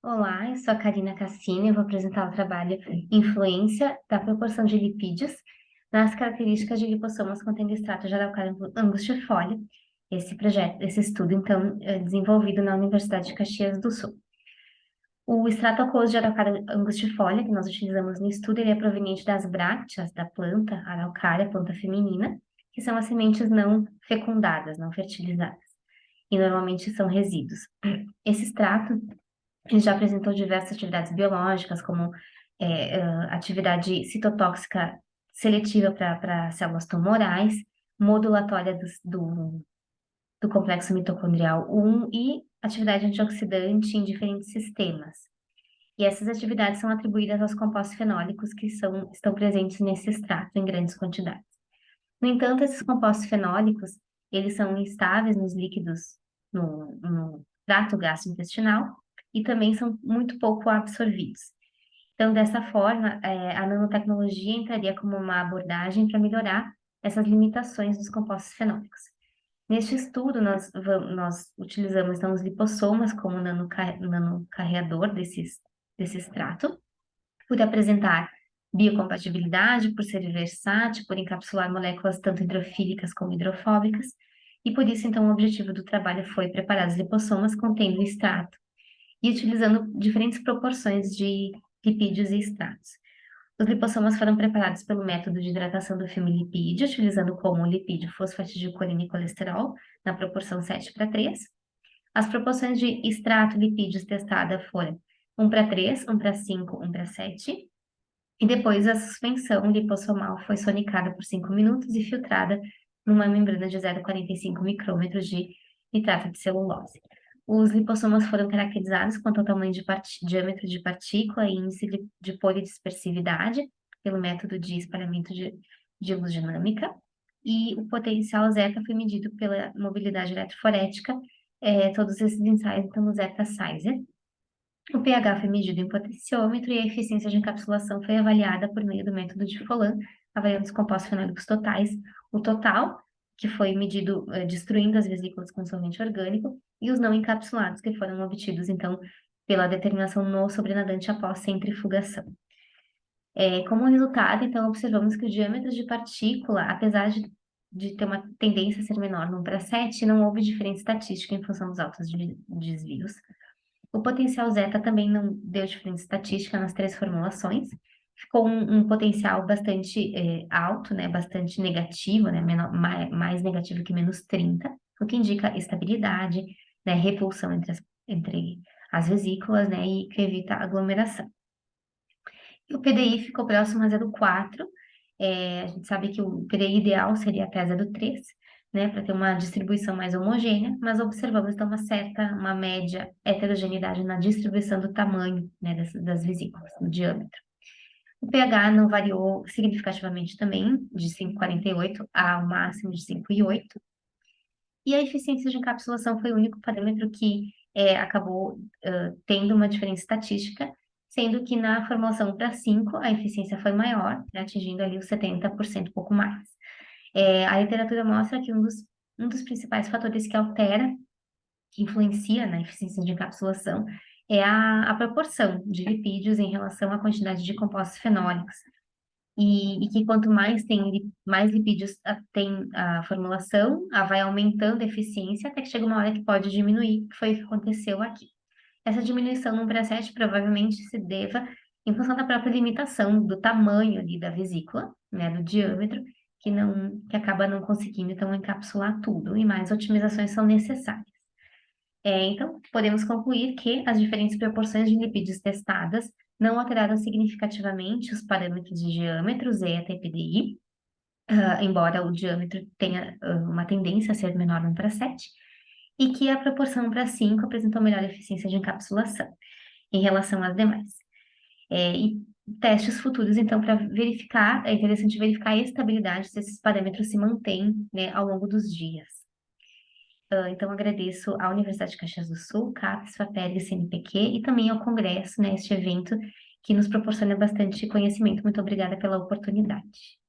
Olá, eu sou a Karina Cassini, eu vou apresentar o trabalho Influência da proporção de lipídios nas características de lipossomas contendo extrato de araucária angustifolia. Esse estudo, então, é desenvolvido na Universidade de Caxias do Sul. O extrato aquoso de araucária angustifolia, que nós utilizamos no estudo, ele é proveniente das brácteas da planta araucária, planta feminina, que são as sementes não fecundadas, não fertilizadas, e normalmente são resíduos. Esse extrato ele já apresentou diversas atividades biológicas, como atividade citotóxica seletiva para células tumorais, modulatória do complexo mitocondrial 1 e atividade antioxidante em diferentes sistemas. E essas atividades são atribuídas aos compostos fenólicos que estão presentes nesse extrato em grandes quantidades. No entanto, esses compostos fenólicos, eles são instáveis nos líquidos no trato gastrointestinal e também são muito pouco absorvidos. Então, dessa forma, a nanotecnologia entraria como uma abordagem para melhorar essas limitações dos compostos fenólicos. Neste estudo, nós utilizamos então, os lipossomas como nanocarreador desse extrato, por apresentar biocompatibilidade, por ser versátil, por encapsular moléculas tanto hidrofílicas como hidrofóbicas, e por isso, então, o objetivo do trabalho foi preparar os lipossomas contendo extrato e utilizando diferentes proporções de lipídios e extratos. Os lipossomas foram preparados pelo método de hidratação do filme lipídio, utilizando como lipídio fosfatidilcolina e colesterol, na proporção 7:3. As proporções de extrato lipídios testada foram 1:3, 1:5, 1:7. E depois a suspensão lipossomal foi sonicada por 5 minutos e filtrada numa membrana de 0,45 micrômetros de nitrato de celulose. Os lipossomas foram caracterizados quanto ao tamanho de diâmetro de partícula e índice de polidispersividade pelo método de espalhamento de luz dinâmica. E o potencial zeta foi medido pela mobilidade eletroforética, todos esses ensaios então no Zeta Sizer. O pH foi medido em potenciômetro e a eficiência de encapsulação foi avaliada por meio do método de Folin, avaliando os compostos fenólicos totais, o total, que foi medido destruindo as vesículas com solvente orgânico, e os não encapsulados, que foram obtidos, então, pela determinação no sobrenadante após centrifugação. Como resultado, então, observamos que o diâmetro de partícula, apesar de ter uma tendência a ser menor no 1:7, não houve diferença estatística em função dos altos desvios. O potencial zeta também não deu diferença estatística nas 3 formulações. Ficou um potencial bastante alto, né, bastante negativo, né, mais negativo que menos 30, o que indica estabilidade, né, repulsão entre as vesículas, né, e que evita aglomeração. E o PDI ficou próximo a 0,4. A gente sabe que o PDI ideal seria até 0,3, né, para ter uma distribuição mais homogênea, mas observamos então uma média heterogeneidade na distribuição do tamanho, né, das vesículas, no diâmetro. O pH não variou significativamente também, de 5,48 ao máximo de 5,8. E a eficiência de encapsulação foi o único parâmetro que acabou tendo uma diferença estatística, sendo que na formulação para 5 a eficiência foi maior, né, atingindo ali os 70%, pouco mais. A literatura mostra que um dos principais fatores que influencia na eficiência de encapsulação, é a proporção de lipídios em relação à quantidade de compostos fenólicos. E que quanto mais lipídios tem a formulação, vai aumentando a eficiência até que chega uma hora que pode diminuir, que foi o que aconteceu aqui. Essa diminuição no 1:7 provavelmente se deva em função da própria limitação do tamanho ali da vesícula, né, do diâmetro, que acaba não conseguindo então encapsular tudo, e mais otimizações são necessárias. Então, podemos concluir que as diferentes proporções de lipídios testadas não alteraram significativamente os parâmetros de diâmetro, zeta e PDI, embora o diâmetro tenha uma tendência a ser menor no 1:7, e que a proporção 1:5 apresentou melhor eficiência de encapsulação em relação às demais. E testes futuros, então, para verificar, é interessante verificar a estabilidade se esses parâmetros se mantêm, né, ao longo dos dias. Então, agradeço à Universidade de Caxias do Sul, CAPES, FAPERG, CNPq e também ao Congresso, né, este evento que nos proporciona bastante conhecimento. Muito obrigada pela oportunidade.